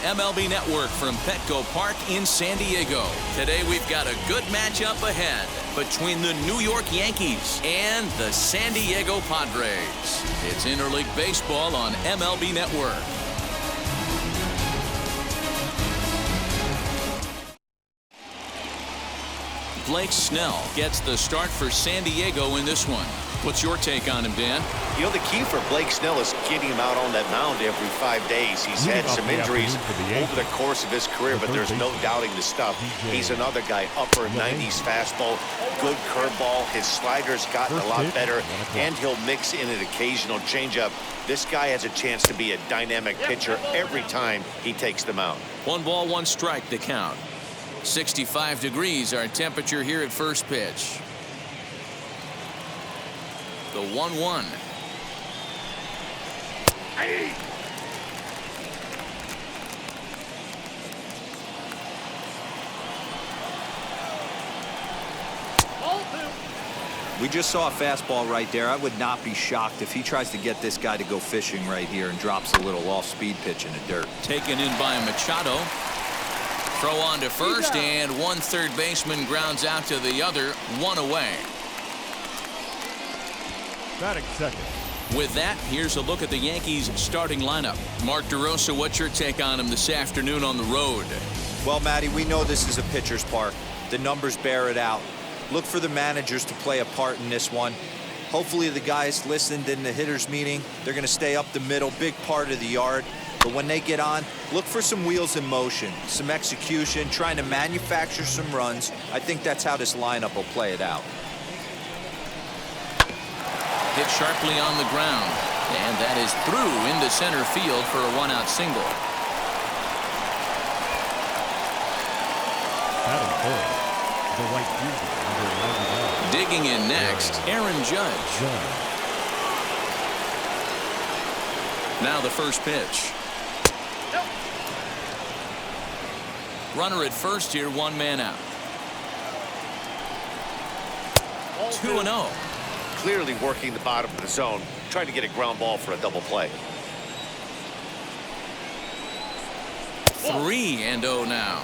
MLB Network from Petco Park in San Diego. Today we've got a good matchup ahead between the New York Yankees and the San Diego Padres. It's Interleague Baseball on MLB Network. Blake Snell gets the start for San Diego in this one. What's your take on him, Dan? You know, the key for Blake Snell is getting him out on that mound every 5 days. He's had some injuries over the course of his career, but there's no doubting the stuff. He's another guy, upper 90s fastball, good curveball. His slider's gotten a lot better, and he'll mix in an occasional changeup. This guy has a chance to be a dynamic pitcher every time he takes the mound. 1 ball, 1 strike to count. 65 degrees our temperature here at first pitch. The 1-1. Hey. We just saw a fastball right there. I would not be shocked if he tries to get this guy to go fishing right here and drops a little off-speed pitch in the dirt. Taken in by Machado. Throw on to first, and one third baseman grounds out to the other, 1 away. Batting second. With that, here's a look at the Yankees starting lineup. Mark DeRosa, what's your take on him this afternoon on the road? Well, Matty, we know this is a pitcher's park. The numbers bear it out. Look for the managers to play a part in this one. Hopefully the guys listened in the hitters meeting. They're going to stay up the middle, big part of the yard. But when they get on, look for some wheels in motion, some execution, trying to manufacture some runs. I think that's how this lineup will play it out. Hit sharply on the ground, and that is through into center field for a 1-out single. Batting third, the right fielder, number 99. Digging in next, Aaron Judge. Now the first pitch. Runner at first here, 1 man out. 2-0. Clearly working the bottom of the zone, trying to get a ground ball for a double play. 3-0 now.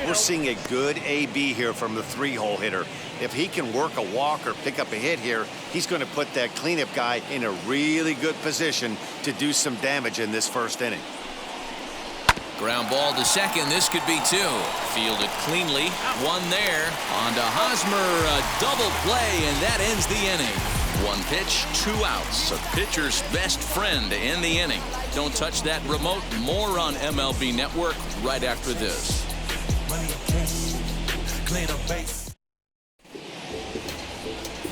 We're seeing a good AB here from the 3-hole hitter. If he can work a walk or pick up a hit here, he's going to put that cleanup guy in a really good position to do some damage in this first inning. Ground ball to second. This could be 2. Fielded cleanly. 1 there. On to Hosmer. A double play, and that ends the inning. 1 pitch, 2 outs. A pitcher's best friend in the inning. Don't touch that remote. More on MLB Network right after this.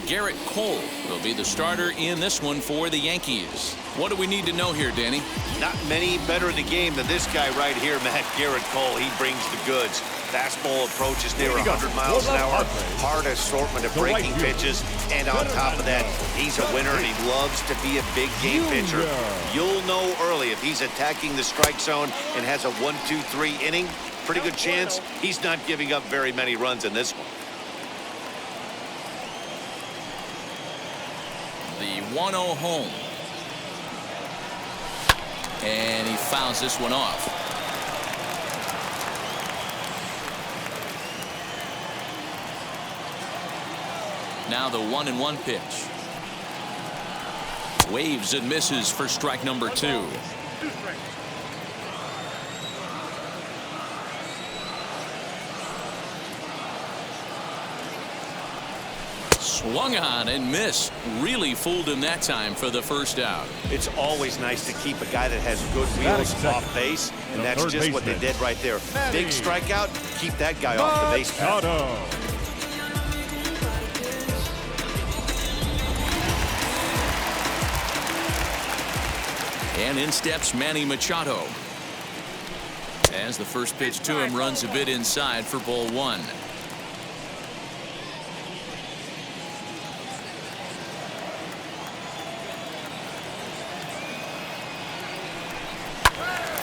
Garrett Cole will be the starter in this one for the Yankees. What do we need to know here, Danny? Not many better in the game than this guy right here, Matt. Garrett Cole. He brings the goods. Fastball approaches near 100 miles an hour. Hard assortment of breaking pitches. And on top of that, he's a winner, and he loves to be a big game pitcher. You'll know early if he's attacking the strike zone and has a 1-2-3 inning. Pretty good chance he's not giving up very many runs in this one. The 1-0 home. And he fouls this one off. Now the 1-1 pitch. Waves and misses for strike number 2. Swung on and missed. Really fooled him that time for the first out. It's always nice to keep a guy that has good wheels off base, and that's just what they did right there. Big strikeout, keep that guy off the base path. And in steps Manny Machado. As the first pitch to him runs a bit inside for ball 1.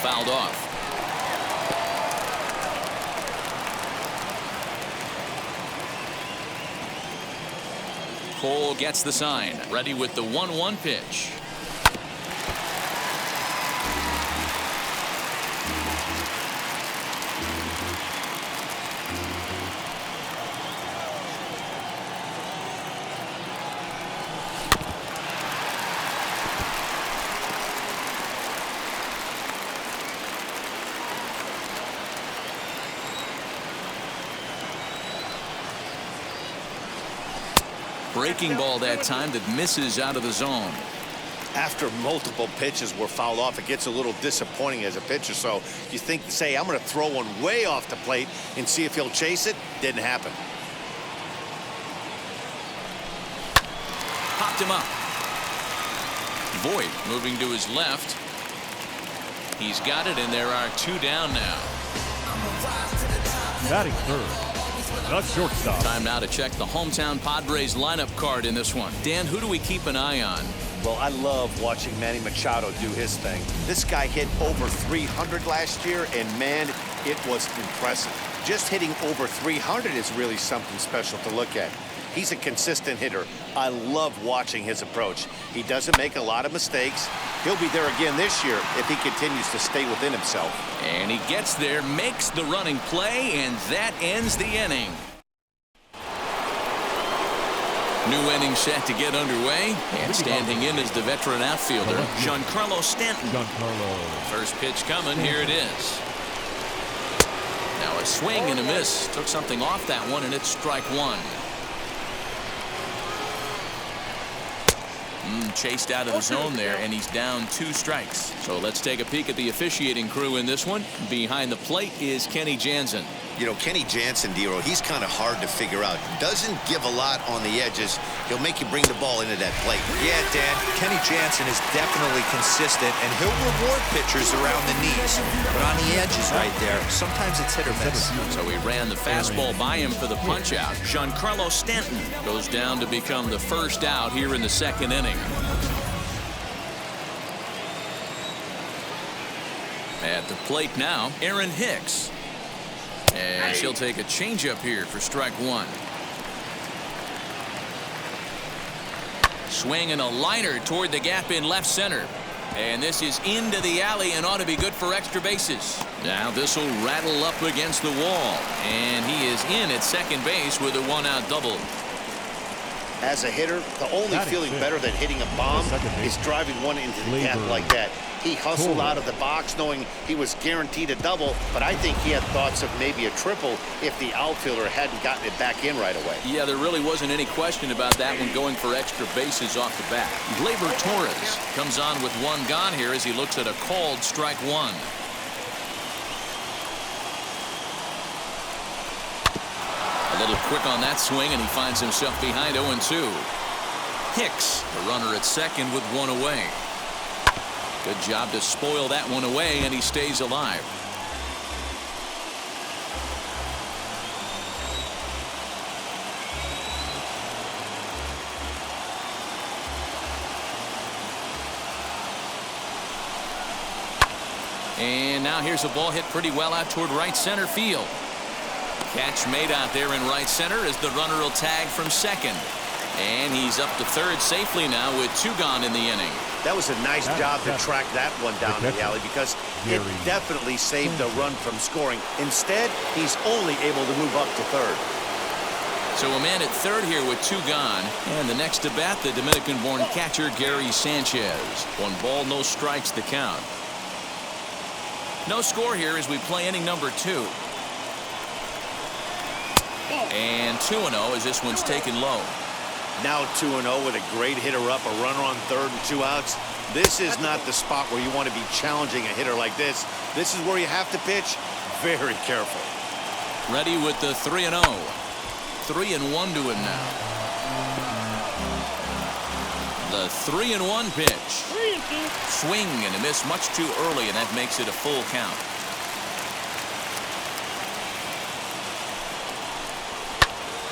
Fouled off. Cole gets the sign. Ready with the 1-1 pitch. breaking ball that time that misses out of the zone. After multiple pitches were fouled off, it gets a little disappointing as a pitcher. So you think, say, I'm going to throw one way off the plate and see if he'll chase it. Didn't happen. Popped him up. Voit moving to his left. He's got it, and there are 2 down now. Batting third, the shortstop. Time now to check the hometown Padres lineup card in this one. Dan, who do we keep an eye on? Well, I love watching Manny Machado do his thing. This guy hit over 300 last year, and man, it was impressive. Just hitting over 300 is really something special to look at. He's a consistent hitter. I love watching his approach. He doesn't make a lot of mistakes. He'll be there again this year if he continues to stay within himself. And he gets there, makes the running play, and that ends the inning. New inning set to get underway, and standing in is the veteran outfielder, Giancarlo Stanton. First pitch coming, here it is. Now a swing and a miss. Took something off that one, and it's strike 1. Chased out of the zone there, and he's down 2 strikes. So let's take a peek at the officiating crew in this one. Behind the plate is Kenny Jansen. You know, Kenny Jansen, Dero, he's kind of hard to figure out. Doesn't give a lot on the edges. He'll make you bring the ball into that plate. Yeah, Dan, Kenny Jansen is definitely consistent, and he'll reward pitchers around the knees. But on the edges right there, sometimes it's hit or miss. So he ran the fastball by him for the punch-out. Giancarlo Stanton goes down to become the first out here in the 2nd inning. At the plate now, Aaron Hicks. And she'll take a changeup here for strike 1. Swing and a liner toward the gap in left center. And this is into the alley and ought to be good for extra bases. Now this will rattle up against the wall. And he is in at second base with a 1-out double. As a hitter, the only feeling better than hitting a bomb is driving one into the gap like that. He hustled out of the box knowing he was guaranteed a double, but I think he had thoughts of maybe a triple if the outfielder hadn't gotten it back in right away. Yeah, there really wasn't any question about that one going for extra bases off the bat. Gleyber Torres comes on with 1 gone here as he looks at a called strike 1. A little quick on that swing, and he finds himself behind 0-2. Hicks, the runner at second with 1 away. Good job to spoil that one away, and he stays alive. And now here's a ball hit pretty well out toward right center field. Catch made out there in right center as the runner will tag from second. And he's up to third safely now with 2 gone in the inning. That was a nice job to track that one down in the alley because it definitely saved the run from scoring. Instead, he's only able to move up to third. So a man at third here with 2 gone. And the next to bat, the Dominican-born catcher Gary Sanchez. 1 ball, no strikes the count. No score here as we play inning number 2. And 2-0 as this one's taken low. Now 2-0 with a great hitter up, a runner on third and 2 outs. This is not the spot where you want to be challenging a hitter like this. This is where you have to pitch very careful. Ready with the 3-0. 3-1 to him now. The 3-1 pitch. Swing and a miss much too early, and that makes it a full count.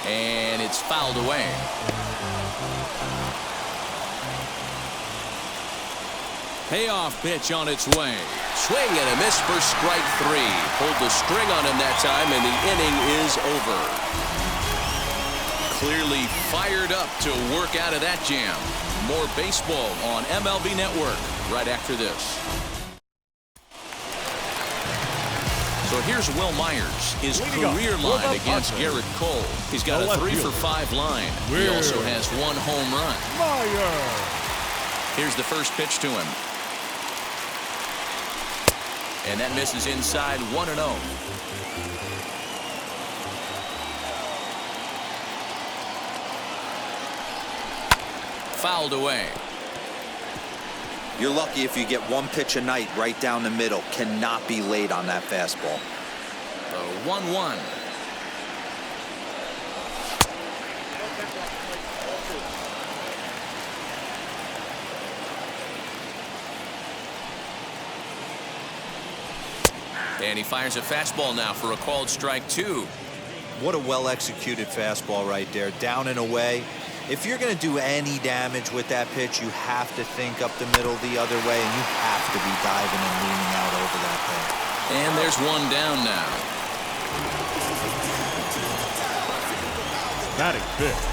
And it's fouled away. Payoff pitch on its way. Swing and a miss for strike 3. Pulled the string on him that time, and the inning is over. Clearly fired up to work out of that jam. More baseball on MLB Network right after this. So here's Will Myers, his career line against Garrett Cole. He's got a 3-for-5 line. He also has 1 home run. Here's the first pitch to him. And that misses inside 1-0. fouled away. You're lucky if you get one pitch a night right down the middle. Cannot be late on that fastball. The 1-1. And he fires a fastball now for a called strike 2. What a well-executed fastball right there. Down and away. If you're going to do any damage with that pitch, you have to think up the middle the other way, and you have to be diving and leaning out over that thing. And there's one down now. Batting fifth.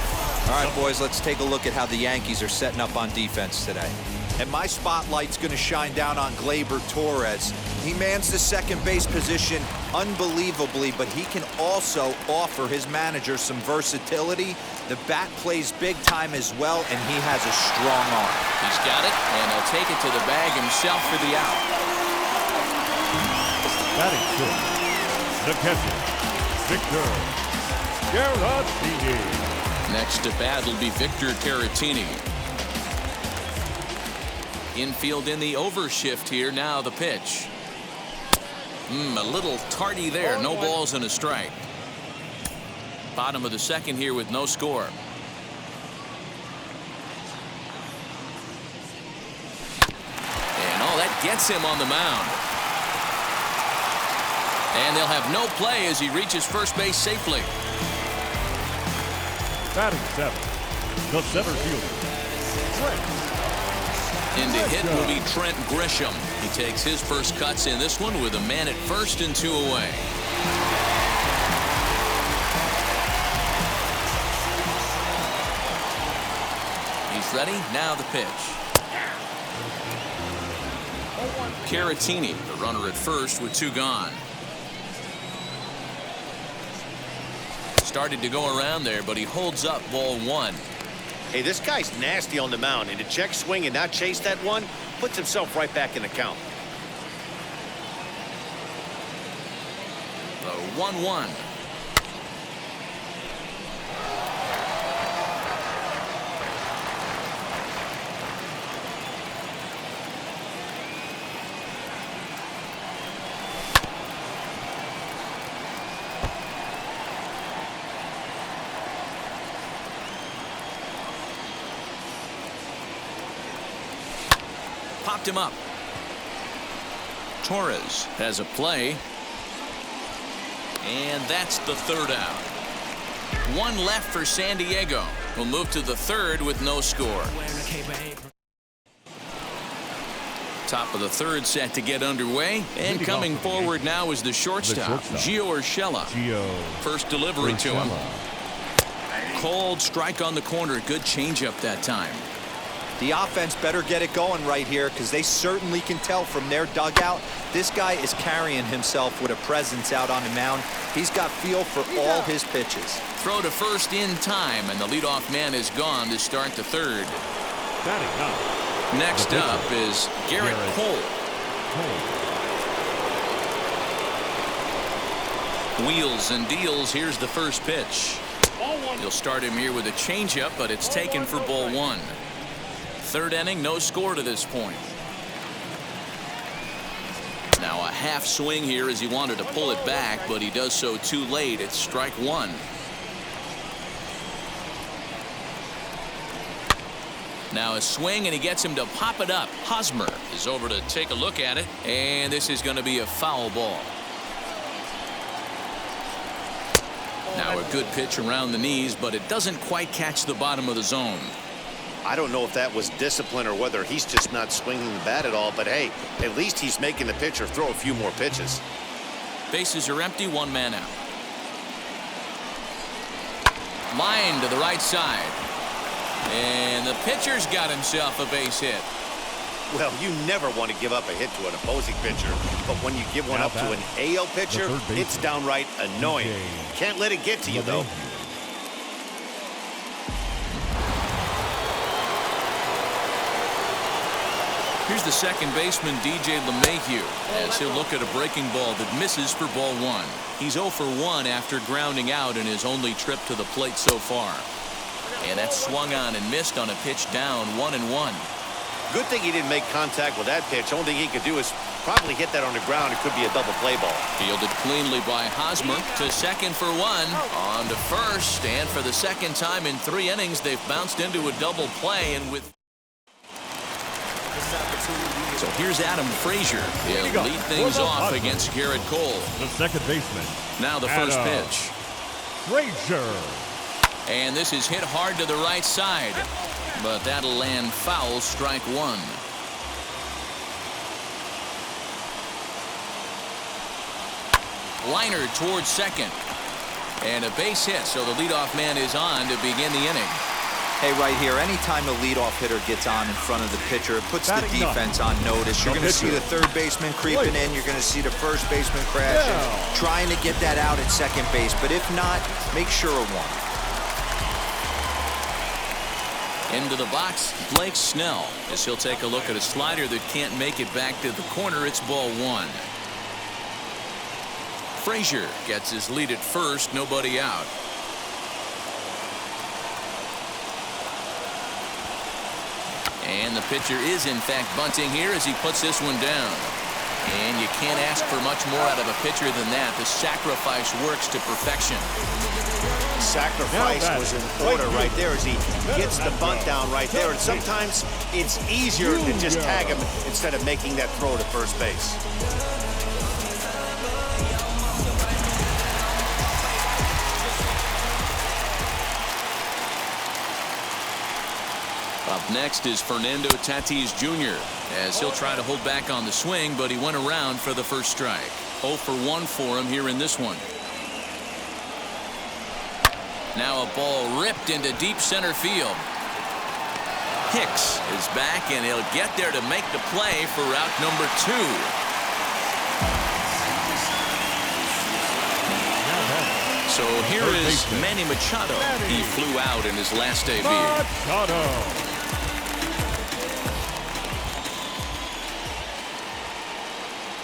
All right, boys, let's take a look at how the Yankees are setting up on defense today. And my spotlight's going to shine down on Gleyber Torres. He mans the second base position unbelievably, but he can also offer his manager some versatility. The bat plays big time as well, and he has a strong arm. He's got it, and he'll take it to the bag himself for the out. Batting sixth. The catcher, Victor Caratini. Next to bat will be Victor Caratini. Infield in the overshift here. Now the pitch. A little tardy there. No balls and a strike. Bottom of the second here with no score. And that gets him on the mound. And they'll have no play as he reaches first base safely. Batting seventh. The center fielder, In to hit will be Trent Grisham. He takes his first cuts in this one with a man at first and 2 away. He's ready. Now the pitch. Caratini, the runner at first with 2 gone. Started to go around there, but he holds up ball 1. Hey, this guy's nasty on the mound, and to check swing and not chase that one puts himself right back in the count. The 1-1. Popped him up. Torres has a play. And that's the third out. 1 left for San Diego. We'll move to the third with no score. Top of the third set to get underway. And coming forward now is the shortstop, Gio Urshela. First delivery to him. Cold strike on the corner. Good changeup that time. The offense better get it going right here, because they certainly can tell from their dugout this guy is carrying himself with a presence out on the mound. He's got feel for all his pitches. Throw to first in time, and the leadoff man is gone to start the third. Next up is Garrett Cole. Wheels and deals. Here's the first pitch. He'll start him here with a changeup, but it's taken for ball 1. Third inning, no score to this point. Now a half swing here as he wanted to pull it back, but he does so too late. It's strike 1. Now a swing, and he gets him to pop it up. Hosmer is over to take a look at it, and this is going to be a foul ball. Now a good pitch around the knees, but it doesn't quite catch the bottom of the zone. I don't know if that was discipline or whether he's just not swinging the bat at all, but hey, at least he's making the pitcher throw a few more pitches. Bases are empty, 1 man out. Line to the right side. And the pitcher's got himself a base hit. Well, you never want to give up a hit to an opposing pitcher, but when you give one up to an AL pitcher, it's downright annoying. Can't let it get to you, though. Here's the second baseman, DJ LeMahieu, as he'll look at a breaking ball that misses for ball 1. He's 0 for 1 after grounding out in his only trip to the plate so far. And that swung on and missed on a pitch down 1-1. Good thing he didn't make contact with that pitch. Only thing he could do is probably hit that on the ground. It could be a double play ball. Fielded cleanly by Hosmer to second for one. On to first, and for the second time in 3 innings, they've bounced into a double play. And with so here's Adam Frazier. He'll lead things off against Garrett Cole. The second baseman. Now the first pitch. Frazier. And this is hit hard to the right side, but that'll land foul, strike one. Liner towards second. And a base hit, so the leadoff man is on to begin the inning. Hey, right here, anytime the leadoff hitter gets on in front of the pitcher, it puts the defense on notice. You're going to see the third baseman creeping in. You're going to see the first baseman crashing, trying to get that out at second base. But if not, make sure of one. Into the box, Blake Snell, as he'll take a look at a slider that can't make it back to the corner. It's ball one. Frazier gets his lead at first, nobody out. And the pitcher is in fact bunting here as he puts this one down. And you can't ask for much more out of a pitcher than that. The sacrifice works to perfection. Sacrifice was in order right there as he gets the bunt down right there. And sometimes it's easier to just tag him instead of making that throw to first base. Up next is Fernando Tatis Jr. as he'll try to hold back on the swing, but he went around for the first strike. 0 for 1 for him here in this one. Now a ball ripped into deep center field. Hicks is back, and he'll get there to make the play for route number 2. So here is Manny Machado. He flew out in his last debut.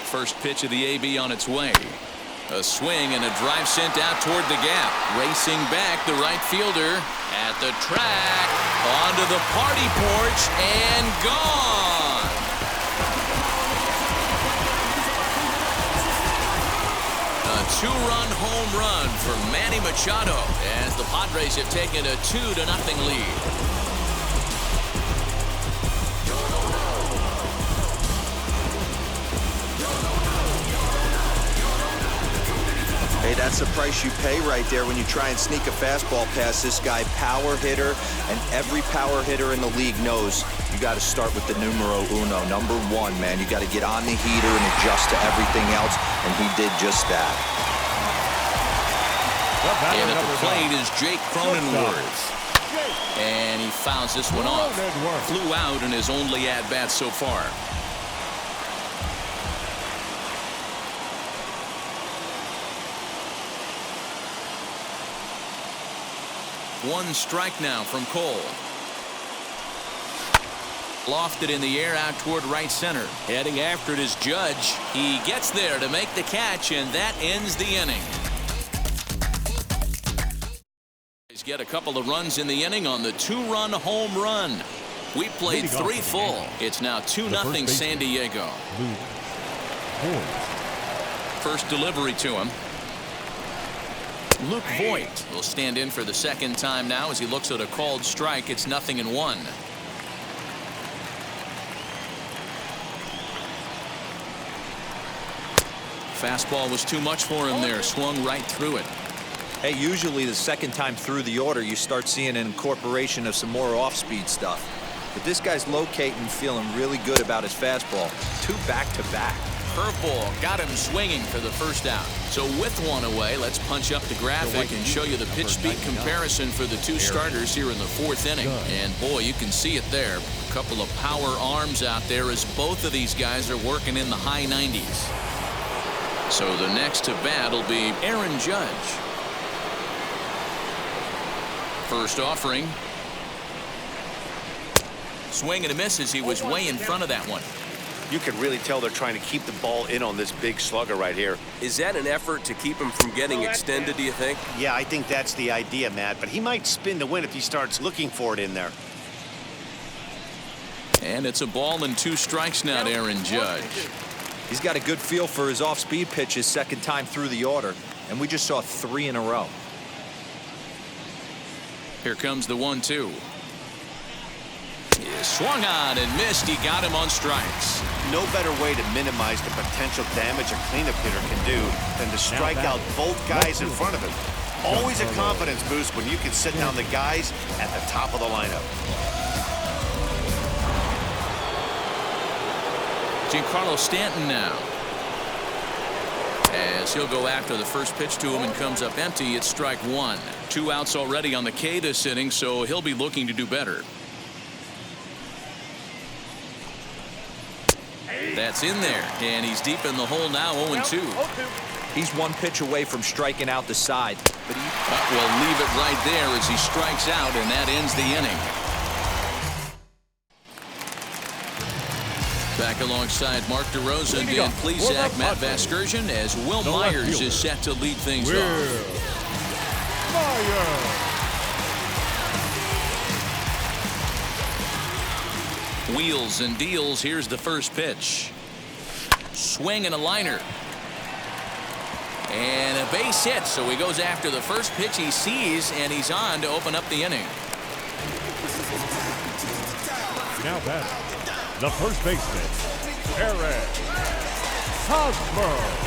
First pitch of the AB on its way. A swing and a drive sent out toward the gap. Racing back, the right fielder at the track, onto the party porch, and gone. A 2-run home run for Manny Machado as the Padres have taken a 2-0 lead. Hey, that's the price you pay right there when you try and sneak a fastball past this guy. Power hitter, and every power hitter in the league knows you got to start with the numero uno, number 1, man. You got to get on the heater and adjust to everything else, and he did just that. And at the plate is Jake Cronenworth. And he fouls this one off. Flew out in his only at-bat so far. One strike now from Cole. Lofted in the air out toward right center. Heading after it is Judge. He gets there to make the catch, and that ends the inning. He's get a couple of runs in the inning on the 2-run home run. We played 3 full. It's now 2-0 San Diego. First delivery to him. Luke Voigt will stand in for the second time now as he looks at a called strike. It's 0-1. Fastball was too much for him there. Swung right through it. Hey, usually the second time through the order, you start seeing an incorporation of some more off-speed stuff. But this guy's locating, feeling really good about his fastball. 2 back-to-back. Curveball got him swinging for the first out. So with one away, let's punch up the graphic and show you the pitch speed comparison for the 2 starters here in the 4th inning. And boy, you can see it there. A couple of power arms out there as both of these guys are working in the high 90s. So the next to bat will be Aaron Judge. First offering. Swing and a miss as he was way in front of that one. You can really tell they're trying to keep the ball in on this big slugger right here. Is that an effort to keep him from getting extended, do you think? Yeah, I think that's the idea, Matt. But he might spin to win if he starts looking for it in there. And it's a ball and 2 strikes now to Aaron Judge. He's got a good feel for his off-speed pitches second time through the order. And we just saw 3 in a row. Here comes the 1-2. He swung on and missed. He got him on strikes. No better way to minimize the potential damage a cleanup hitter can do than to strike out both guys in front of him. Always a confidence boost when you can sit down the guys at the top of the lineup. Giancarlo Stanton now. As he'll go after the first pitch to him and comes up empty, it's strike 1. 2 outs already on the K this inning, so he'll be looking to do better. That's in there, and he's deep in the hole now, 0-2. He's 1 pitch away from striking out the side. But We'll leave it right there as he strikes out, and that ends the inning. Back alongside Mark DeRosa and Dan Plesac, Matt Vasgersian, as Will Myers is set to lead things off. Wheels and deals. Here's the first pitch. Swing and a liner. And a base hit, so he goes after the first pitch he sees, and he's on to open up the inning. Now batting, the first baseman, Eric Hosmer.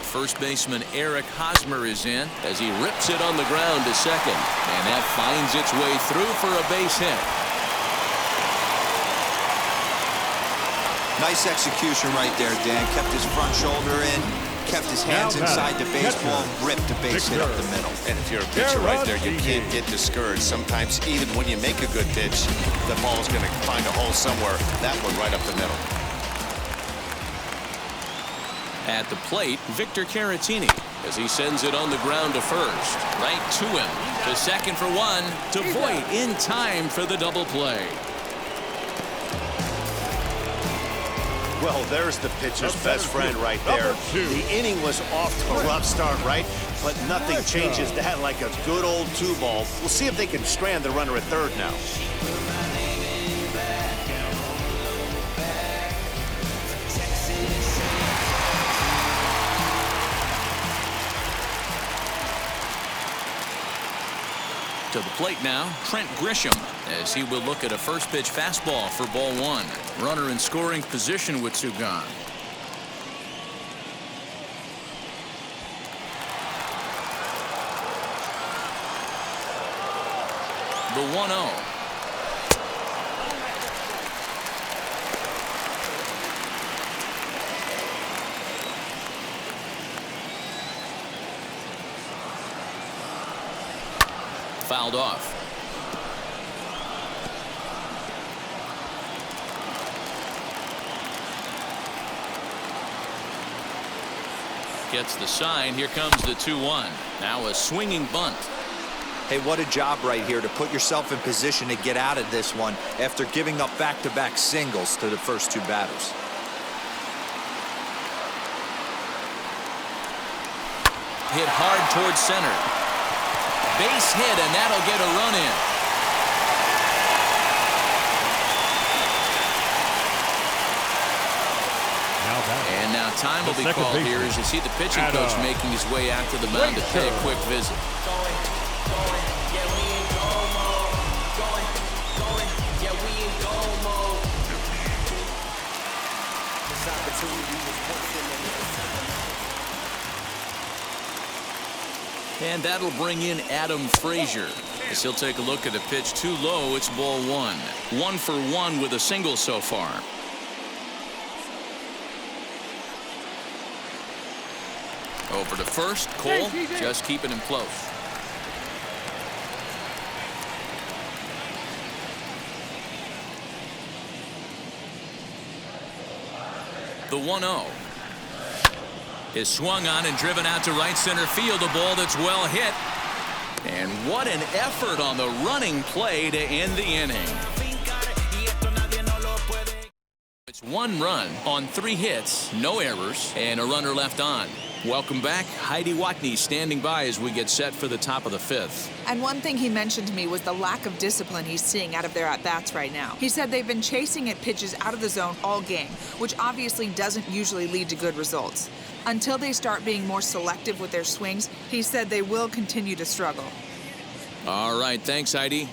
First baseman Eric Hosmer is in as he rips it on the ground to second, and that finds its way through for a base hit. nice execution right there, Dan. Kept his front shoulder in, kept his hands inside the baseball, and ripped the base hit up the middle. And if you're a pitcher right there, you can't get discouraged. Sometimes even when you make a good pitch, the ball's going to find a hole somewhere. That one right up the middle. At the plate, Victor Caratini as he sends it on the ground to first. Right to him. To second for one. To Voit in time for the double play. Well, there's the pitcher's best friend right there. The inning was off to a rough start, right? But nothing changes that like a good old 2-ball. We'll see if they can strand the runner at third now. To the plate now, Trent Grisham, as he will look at a first pitch fastball for ball one. Runner in scoring position with two gone. The 1-0. Fouled off. Gets the sign. Here comes the 2-1. Now a swinging bunt. Hey, what a job right here to put yourself in position to get out of this one after giving up back-to-back singles to the first two batters. Hit hard towards center. Base hit, and that'll get a run in. And now time will be called here as you see the pitching coach making his way out to the mound to pay a quick visit. And that'll bring in Adam Frazier as he'll take a look at a pitch too low. It's ball one. 1 for 1 with a single so far. Over to first. Cole just keeping him close. The 1-0. Is swung on and driven out to right center field. A ball that's well hit. And what an effort on the running play to end the inning. 1 run on 3 hits, no errors, and a runner left on. Welcome back. Heidi Watney standing by as we get set for the top of the 5th. And one thing he mentioned to me was the lack of discipline he's seeing out of their at-bats right now. He said they've been chasing at pitches out of the zone all game, which obviously doesn't usually lead to good results. Until they start being more selective with their swings, he said they will continue to struggle. All right, thanks, Heidi.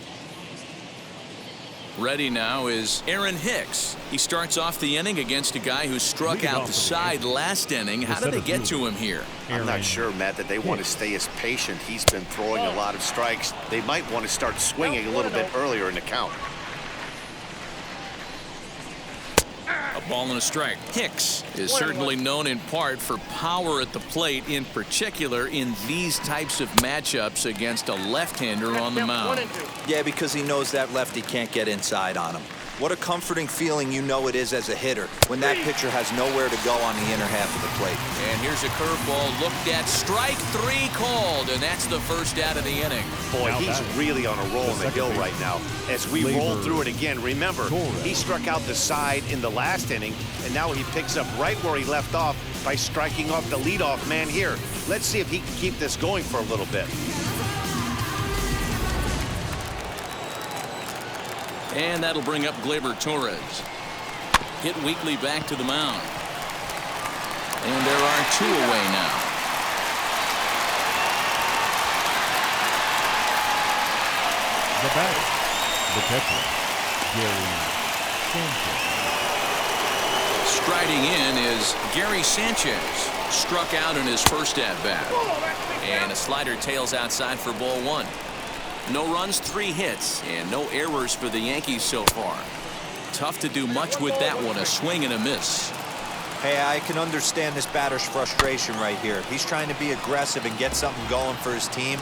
Ready now is Aaron Hicks. He starts off the inning against a guy who struck out the side last inning. How did they get to him here? I'm not sure, Matt, that they want to stay as patient. He's been throwing a lot of strikes. They might want to start swinging a little bit earlier in the count. A ball and a strike. Hicks is certainly known in part for power at the plate, in particular in these types of matchups against a left-hander on the mound. Yeah, because he knows that lefty can't get inside on him. What a comforting feeling you know it is as a hitter when that pitcher has nowhere to go on the inner half of the plate. And here's a curveball looked at. Strike 3 called, and that's the first out of the inning. Boy, he's really on a roll on the hill right now. As we roll through it again, remember, he struck out the side in the last inning, and now he picks up right where he left off by striking off the leadoff man here. Let's see if he can keep this going for a little bit. And that'll bring up Gleyber Torres. Hit weakly back to the mound. And there are 2 away now. The batter, the pitcher, Gary Sanchez. Striding in is Gary Sanchez. Struck out in his first at-bat. And a slider tails outside for ball 1. No runs, 3 hits, and no errors for the Yankees so far. Tough to do much with that one, a swing and a miss. Hey, I can understand this batter's frustration right here. He's trying to be aggressive and get something going for his team.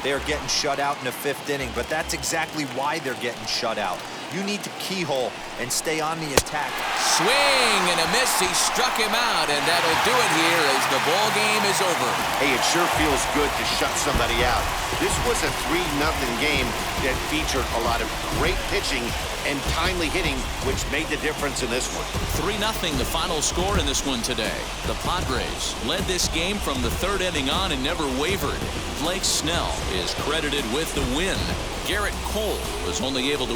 They are getting shut out in the 5th inning, but that's exactly why they're getting shut out. You need to keyhole and stay on the attack. Swing and a miss. He struck him out, and that'll do it here as the ball game is over. Hey, it sure feels good to shut somebody out. This was a 3-0 game that featured a lot of great pitching and timely hitting, which made the difference in this one. 3-0 the final score in this one today. The Padres led this game from the 3rd inning on and never wavered. Blake Snell is credited with the win. Garrett Cole was only able to